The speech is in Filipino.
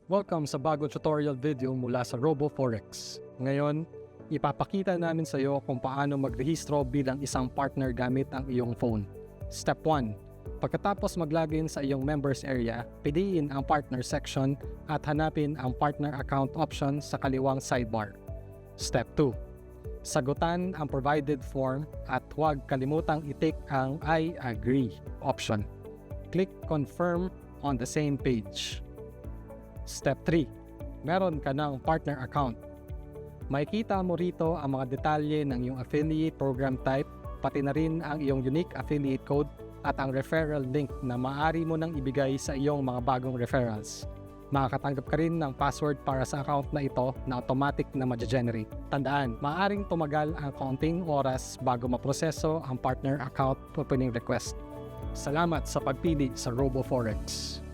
Welcome sa bagong tutorial video mula sa RoboForex. Ngayon, ipapakita namin sa iyo kung paano magrehistro bilang isang partner gamit ang iyong phone. Step 1. Pagkatapos mag-login sa iyong members area, piliin ang partner section at hanapin ang partner account option sa kaliwang sidebar. Step 2. Sagutan ang provided form at huwag kalimutang i-tick ang I agree option. Click confirm on the same page. Step 3. Meron ka ng partner account. Makikita mo rito ang mga detalye ng iyong affiliate program type, pati na rin ang iyong unique affiliate code at ang referral link na maaari mo nang ibigay sa iyong mga bagong referrals. Makakatanggap ka rin ng password para sa account na ito na automatic na ma-generate. Tandaan, maaaring tumagal ang kaunting oras bago maproseso ang partner account opening request. Salamat sa pagpili sa RoboForex.